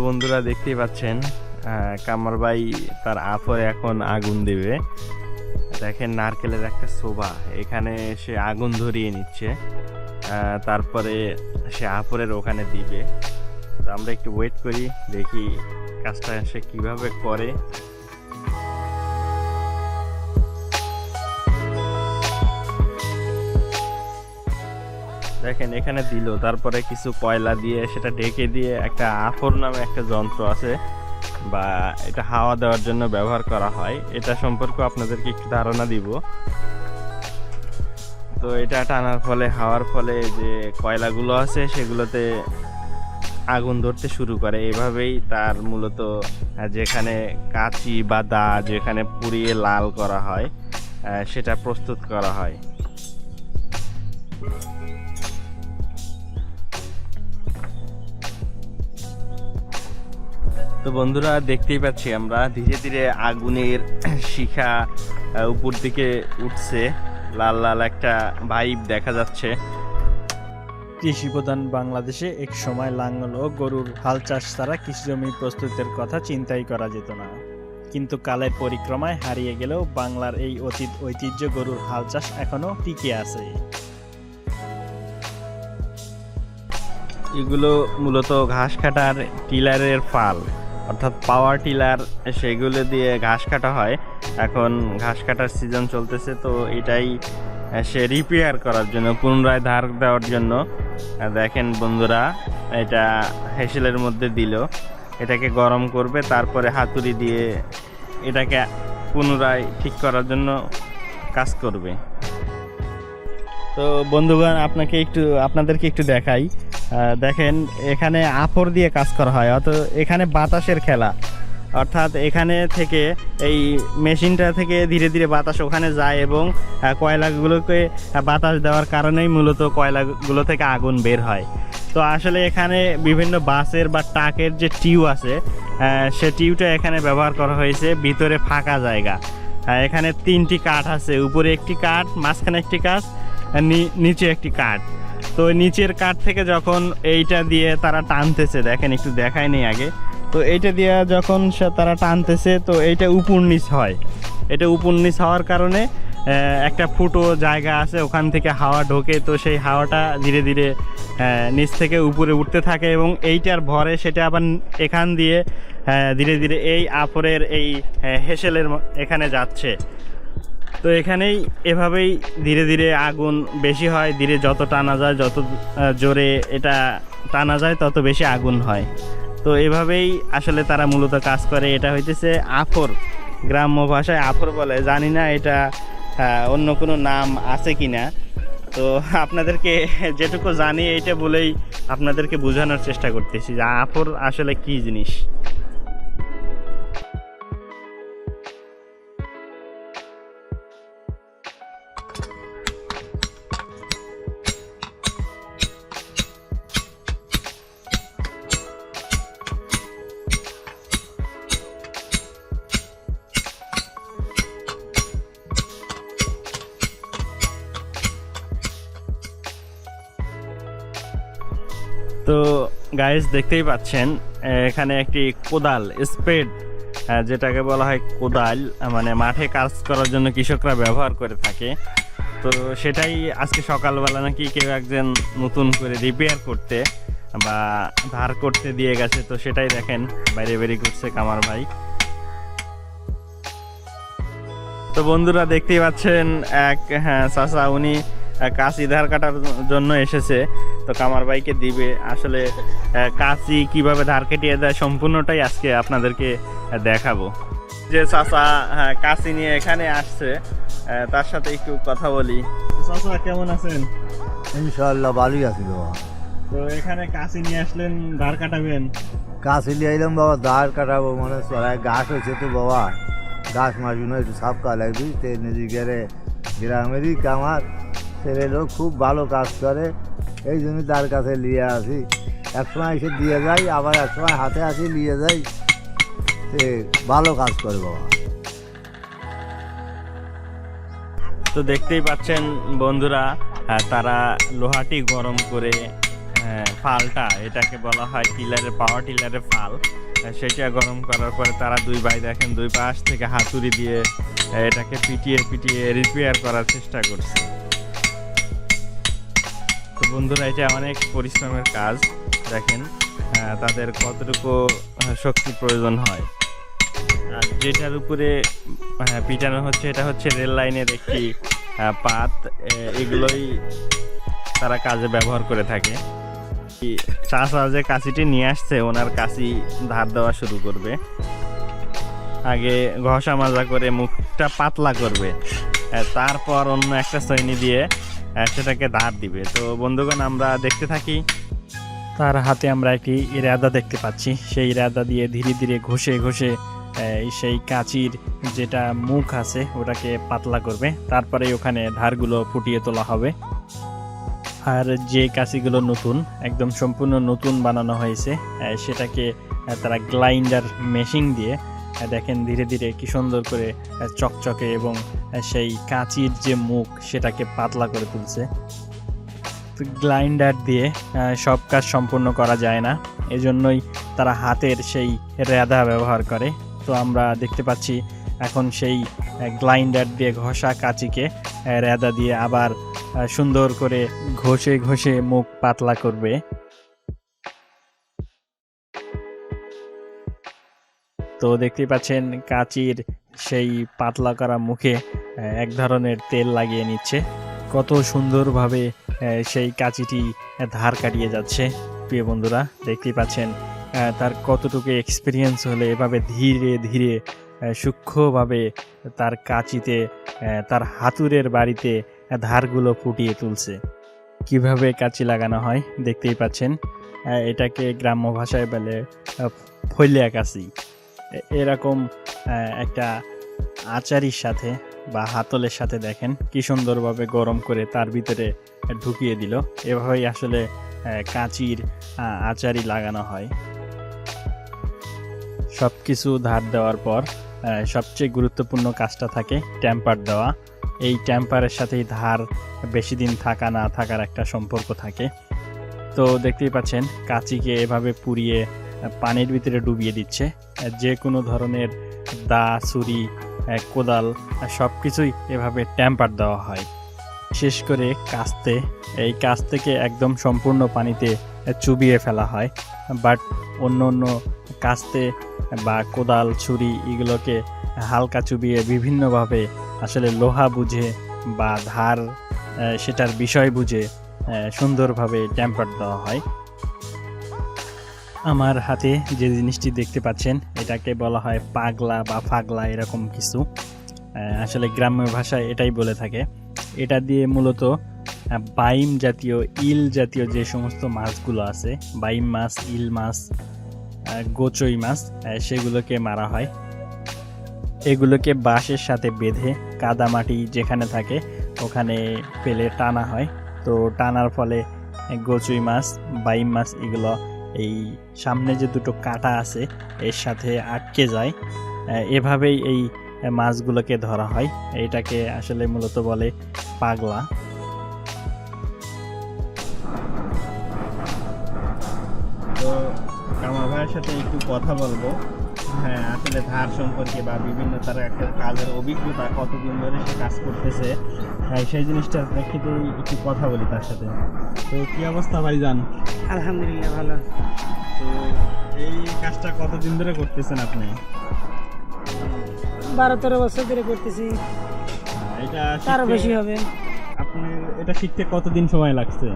বন্ধুরা দেখতেই পাচ্ছেন কামার ভাই তার আফরে এখন আগুন দেবে। দেখেন নারকেলের একটা শোভা, এখানে সে আগুন ধরিয়ে নিচ্ছে, তারপরে সে আফরের ওখানে দিবে। তো আমরা একটু ওয়েট করি, দেখি কাজটা সে কিভাবে করে। দেখেন এখানে দিল, তারপরে কিছু কয়লা দিয়ে সেটা ঢেকে দিয়ে একটা আফর নামে একটা যন্ত্র আছে, বা এটা হাওয়া দেওয়ার জন্য ব্যবহার করা হয়। এটা সম্পর্কে আপনাদেরকে একটু ধারণা দিব। তো এটা টানার ফলে, হাওয়ার ফলে যে কয়লাগুলো আছে সেগুলোতে আগুন ধরতে শুরু করে। এভাবেই তার মূলত যেখানে কাঁচি বা দা যেখানে পুড়িয়ে লাল করা হয় সেটা প্রস্তুত করা হয়। তো বন্ধুরা দেখতেই পাচ্ছি আমরা ধীরে ধীরে আগুনের শিখা উপর দিকে উঠছে, লাল লাল একটা ভাইব দেখা যাচ্ছে। কৃষি প্রধান বাংলাদেশে এক সময় লাঙ্গল ও গরুর হাল চাষ ছাড়া কৃষি জমি প্রস্তুতের কথা চিন্তাই করা যেত না। কিন্তু কালের পরিক্রমায় হারিয়ে গেলেও বাংলার এই অতীত ঐতিহ্য গরুর হাল চাষ এখনো টিকে আছে। এগুলো মূলত ঘাস কাটার টিলারের ফাল, অর্থাৎ পাওয়ার টিলার, সেগুলো দিয়ে ঘাস কাটা হয়। এখন ঘাস কাটার সিজন চলতেছে, তো এটাই সে রিপেয়ার করার জন্য, পুনরায় ধার দেওয়ার জন্য। দেখেন বন্ধুরা, এটা হেসেলের মধ্যে দিল, এটাকে গরম করবে, তারপরে হাতুড়ি দিয়ে এটাকে পুনরায় ঠিক করার জন্য কাজ করবে। তো বন্ধুগণ আপনাদেরকে একটু দেখাই। দেখেন এখানে আফর দিয়ে কাজ করা হয়, অত এখানে বাতাসের খেলা, অর্থাৎ এখানে থেকে এই মেশিনটা থেকে ধীরে ধীরে বাতাস ওখানে যায় এবং কয়লাগুলোকে বাতাস দেওয়ার কারণেই মূলত কয়লাগুলো থেকে আগুন বের হয়। তো আসলে এখানে বিভিন্ন বাসের বা ট্রাকের যে টিউ আছে, সে টিউটা এখানে ব্যবহার করা হয়েছে। ভিতরে ফাঁকা জায়গা, এখানে 3টি কাঠ আছে, উপরে একটি কাঠ, মাঝখানে একটি কাঠ, নিচে একটি কাঠ। তো নিচের কাঠ থেকে যখন এইটা দিয়ে তারা টানতেছে, দেখেন একটু দেখাই নেই আগে। তো এইটা দিয়ে যখন তারা টানতেছে, তো এইটা উপর নিচ হয়। এটা উপর নিচ হওয়ার কারণে একটা ফুটো জায়গা আছে, ওখান থেকে হাওয়া ঢোকে। তো সেই হাওয়াটা ধীরে ধীরে নিচ থেকে উপরে উঠতে থাকে এবং এইটার ভরে সেটা আবার এখান দিয়ে ধীরে ধীরে এই আফরের এই হেসেলের এখানে যাচ্ছে। তো এখানেই এভাবেই ধীরে ধীরে আগুন বেশি হয়, ধীরে যত টানা যায়, যত জোরে এটা টানা যায়, তত বেশি আগুন হয়। তো এভাবেই আসলে তারা মূলত কাজ করে। এটা হইতেছে আফর, গ্রাম্য ভাষায় আফর বলে, জানি না এটা অন্য কোনো নাম আছে কি না। তো আপনাদেরকে যেটুকু জানি এইটা বলেই আপনাদেরকে বোঝানোর চেষ্টা করতেছি যে আফর আসলে কী জিনিস। তো গাইস দেখতেই পাচ্ছেন এখানে একটি কোদাল, স্পেড যেটাকে বলা হয় কোদাল, মানে মাঠে কাজ করার জন্য কৃষকরা ব্যবহার করে থাকে। তো সেটাই আজকে সকালবেলা নাকি কেউ একজন নতুন করে রিপেয়ার করতে বা ধার করতে দিয়ে গেছে। তো সেটাই দেখেন বাইরে বেরিয়ে করছে কামার ভাই। তো বন্ধুরা দেখতেই পাচ্ছেন এক চাচা, উনি কাঁচি ধার কাটার জন্য এসেছে। তো কামার ভাইকে দিবে। আসলে কাঁচি কিভাবে ধার কেটিয়ে দেয় সম্পূর্ণটাই আজকে আপনাদেরকে দেখাবো। যে চাচা কাঁচি নিয়ে এখানে আসছে, তার সাথে একটু কথা বলি। চাচা কেমন আছেন? ইনশাআল্লাহ ভালোই আছি বাবা। তো এখানে কাঁচি নিয়ে আসলেন, ধার কাটাবেন? কাশি নিয়ে এলাম বাবা, ধার কাটাবো, মানে চড়ায় গাছ হয়েছে তো বাবা, গাছ মাসগুলো একটু সাফ করা লাগবি। গেলে গ্রামেরই কামার ছেলে লোক, খুব ভালো কাজ করে, এই জন্য তার কাছে নিয়ে আসি। একসময় এসে দিয়ে যাই, আবার একসময় হাতে আসি নিয়ে যাই। সে ভালো কাজ করে বাবা। তো দেখতেই পাচ্ছেন বন্ধুরা, তারা লোহাটি গরম করে ফালটা, এটাকে বলা হয় টিলারের, পাওয়ার টিলারের ফাল। সেটা গরম করার পরে তারা দুই ভাই দেখেন দুই পাশ থেকে হাতুড়ি দিয়ে এটাকে পিটিয়ে পিটিয়ে রিপেয়ার করার চেষ্টা করছে। তো বন্ধুরা, এটা অনেক পরিশ্রমের কাজ। দেখেন তাদের কতটুকু শক্তি প্রয়োজন হয়। আর যেটার উপরে পিটানো হচ্ছে এটা হচ্ছে রেল লাইনের একটি পাত। এগুলোই তারা কাজে ব্যবহার করে থাকে। চাষা যে কাঁচিটি নিয়ে আসছে, ওনার কাঁচি ধার দেওয়া শুরু করবে। আগে ঘষা মাজা করে মুখটা পাতলা করবে, তারপর অন্য একটা শ্রেণী দিয়ে সেটাকে ধার দিবে। তো বন্ধুগণ, আমরা দেখতে থাকি। তার হাতে আমরা একটি ইরাদা দেখতে পাচ্ছি। সেই ইরাদা দিয়ে ধীরে ধীরে ঘষে ঘষে সেই কাঁচির যেটা মুখ আছে ওটাকে পাতলা করবে, তারপরে ওখানে ধারগুলো ফুটিয়ে তোলা হবে। আর যে কাঁচিগুলো নতুন, একদম সম্পূর্ণ নতুন বানানো হয়েছে, সেটাকে তারা গ্লাইন্ডার মেশিন দিয়ে দেখেন ধীরে ধীরে কি সুন্দর করে চকচকে এবং সেই কাঁচির যে মুখ সেটাকে পাতলা করে তুলছে। গ্লাইন্ডার দিয়ে সব কাজ সম্পূর্ণ করা যায় না, এজন্যই তারা হাতের সেই রেদা ব্যবহার করে। তো আমরা দেখতে পাচ্ছি এখন সেই গ্লাইন্ডার দিয়ে ঘষা কাঁচিকে রেদা দিয়ে আবার সুন্দর করে ঘষে ঘষে মুখ পাতলা করবে। তো দেখতে পাচ্ছেন কাঁচির সেই পাতলা করা মুখে এক ধরনের তেল লাগিয়ে নিচ্ছে। কত সুন্দরভাবে সেই কাঁচিটি ধার কাটিয়ে যাচ্ছে। প্রিয় বন্ধুরা, দেখতেই পাচ্ছেন তার কতটুকু এক্সপিরিয়েন্স হলে এভাবে ধীরে ধীরে সূক্ষ্মভাবে তার কাঁচিতে, তার হাতুড়ের বাড়িতে ধারগুলো ফুটিয়ে তুলছে। কিভাবে কাঁচি লাগানো হয় দেখতেই পাচ্ছেন। এটাকে গ্রাম্য ভাষায় বলে ফলিয়া কাঁচি। এরকম একটা আচারির সাথে বা হাতলের সাথে দেখেন কি সুন্দরভাবে গরম করে তার ভিতরে ঢুকিয়ে দিল। এভাবেই আসলে কাঁচির আচারি লাগানো হয়। সব কিছু ধার দেওয়ার পর সবচেয়ে গুরুত্বপূর্ণ কাজটা থাকে টেম্পার দেওয়া। এই টেম্পারের সাথেই ধার বেশি দিন থাকা না থাকার একটা সম্পর্ক থাকে। তো দেখতেই পাচ্ছেন কাঁচিকে এভাবে পুড়িয়ে পানির ভিতরে ডুবিয়ে দিচ্ছে। যে কোনো ধরনের দা, ছুরি, কোদাল সব কিছুই এভাবে টেম্পার দেওয়া হয়। বিশেষ করে কাস্তে, এই কাছ থেকে একদম সম্পূর্ণ পানিতে চুবিয়ে ফেলা হয়। বাট অন্য অন্য কাস্তে বা কোদাল, ছুরি এগুলোকে হালকা চুবিয়ে বিভিন্নভাবে আসলে লোহা বুঝে বা ধার সেটার বিষয় বুঝে সুন্দরভাবে টেম্পার দেওয়া হয়। আমার হাতে যে জিনিসটি দেখতে পাচ্ছেন এটাকে বলা হয় পাগলা বা ফাগলা, এরকম কিছু। আসলে গ্রাম্য ভাষায় এটাই বলে থাকে। এটা দিয়ে মূলত বাইম জাতীয়, ইল জাতীয় যে সমস্ত মাছগুলো আছে, বাইম মাছ, ইল মাছ, গোচই মাছ, সেগুলোকে মারা হয়। এগুলোকে বাঁশের সাথে বেঁধে কাদামাটি যেখানে থাকে ওখানে ফেলে টানা হয়। তো টানার ফলে গোচই মাছ, বাইম মাছ এগুলো এই সামনে যে দুটো কাঁটা আছে এর সাথে আটকে যায়। এভাবেই এই মাছগুলোকে ধরা হয়। এটাকে আসলে মূলত বলে পাগলা। তো আমার ভাইয়ের সাথে একটু কথা বলবো। হ্যাঁ, আসলে ধার সম্পর্কে বা বিভিন্ন তার একটা কাজের অভিজ্ঞতা, কতদিন ধরে সে কাজ করতেছে, সেই জিনিসটার প্রেক্ষিতেই একটু কথা বলি তার সাথে। তো কি অবস্থা ভাইজান? আলহামদুলিল্লাহ ভালো। তো এই কাজটা কতদিন ধরে করতেছেন আপনি? 12-13 বছর ধরে করতেছি, এটা তারও বেশি হবে। আপনি এটা শিখতে কতদিন সময় লাগছে?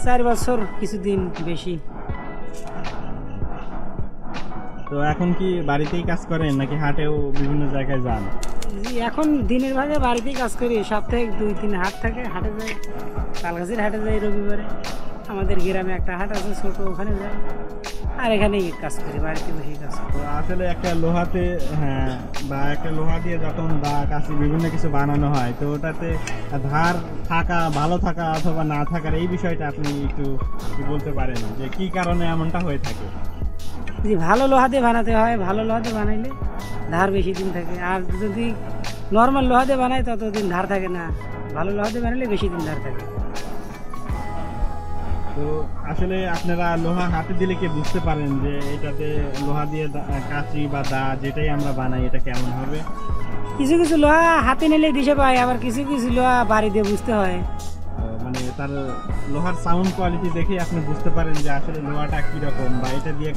4 বছর, কিছুদিন বেশি। তো এখন কি বাড়িতেই কাজ করেন নাকি হাটেও বিভিন্ন জায়গায় যান? এখন দিনের ভাগে বাড়িতেই কাজ করি। সপ্তাহে 2-3 হাট থাকে, হাটে যাই। তালগাছির হাটে যাই রবিবারে। আমাদের গ্রামে একটা হাট আছে ছোট, ওখানে যাই। আর এখানেই কাজ করি, বাড়িতে বসে কাজ করি। তো আসলে একটা লোহাতে, হ্যাঁ, বা একটা লোহা দিয়ে যখন দা, কাঁচি বিভিন্ন কিছু বানানো হয়, তো ওটাতে ধার থাকা, ভালো থাকা অথবা না থাকার এই বিষয়টা আপনি একটু কি বলতে পারেন যে কি কারণে এমনটা হয়ে থাকে? জি, ভালো লোহা দিয়ে বানাতে হয়। ভালো লোহা দিয়ে বানাইলে ধার বেশি দিন থাকে। আর যদি নর্মাল লোহা দিয়ে বানাই ততদিন ধার থাকে না। ভালো লোহা দিয়ে বানাইলে বেশি দিন ধার থাকে। তো আসলে আপনারা লোহা হাতে দিলে কি বুঝতে পারেন যে এটাতে লোহা দিয়ে কাঁচি বা দা যেটাই আমরা বানাই এটা কেমন হবে? কিছু কিছু লোহা হাতে নিলে দিশে পায়, আবার কিছু কিছু লোহা বাড়ি দিয়ে বুঝতে হয়। মানে তার লোহার সাউন্ড কোয়ালিটি দেখে আপনি বুঝতে পারেন যে আসলে লোহাটা কিরকম বা এটা দিয়ে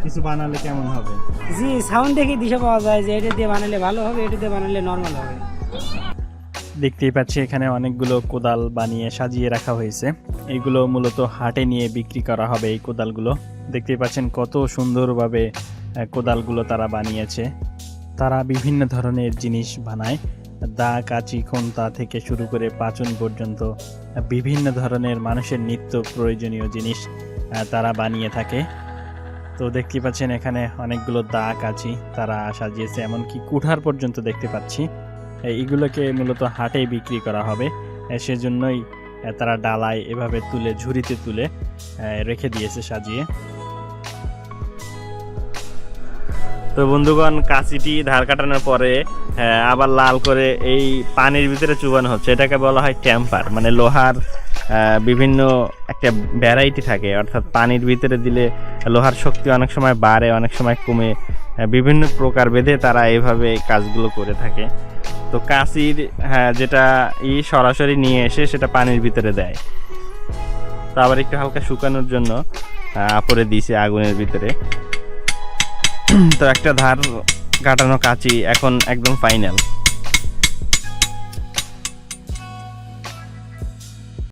কিছু বানালে কেমন হবে। জি, সাউন্ড দেখে দিশে পাওয়া যায় যে এটা দিয়ে বানালে ভালো হবে, এটা দিয়ে বানালে নর্মাল হবে। দেখতেই পাচ্ছি এখানে অনেকগুলো কোদাল বানিয়ে সাজিয়ে রাখা হয়েছে। এগুলো মূলত হাটে নিয়ে বিক্রি করা হবে। এই কোদালগুলো দেখতেই পাচ্ছেন কত সুন্দরভাবে কোদালগুলো তারা বানিয়েছে। তারা বিভিন্ন ধরনের জিনিস বানায়, দা, কাঁচি, খন্তা থেকে শুরু করে পাচন পর্যন্ত বিভিন্ন ধরনের মানুষের নিত্য প্রয়োজনীয় জিনিস তারা বানিয়ে থাকে। তো দেখতে পাচ্ছেন এখানে অনেকগুলো দা, কাঁচি তারা সাজিয়েছে, এমনকি কুঠার পর্যন্ত দেখতে পাচ্ছি। এইগুলোকে মূলত হাটে বিক্রি করা হবে, সেজন্যই তারা ডালায় এভাবে তুলে ঝুড়িতে তুলে রেখে দিয়েছে সাজিয়ে। তো বন্ধুগণ, কাঁচিটি ধার কাটানোর পরে আবার লাল করে এই পানির ভিতরে চুবানো হচ্ছে। এটাকে বলা হয় টেম্পার। মানে লোহার বিভিন্ন একটা ভ্যারাইটি থাকে, অর্থাৎ পানির ভিতরে দিলে লোহার শক্তি অনেক সময় বাড়ে, অনেক সময় কমে, বিভিন্ন প্রকার ভেদে তারা এইভাবে কাজগুলো করে থাকে। তো কাঁচির যেটা সরাসরি নিয়ে এসে সেটা পানির ভিতরে দেয়, তো আবার একটু হালকা শুকানোর জন্য পরে দিয়েছে আগুনের ভিতরে। তো একটা ধার কাটানো কাঁচি এখন একদম ফাইনাল।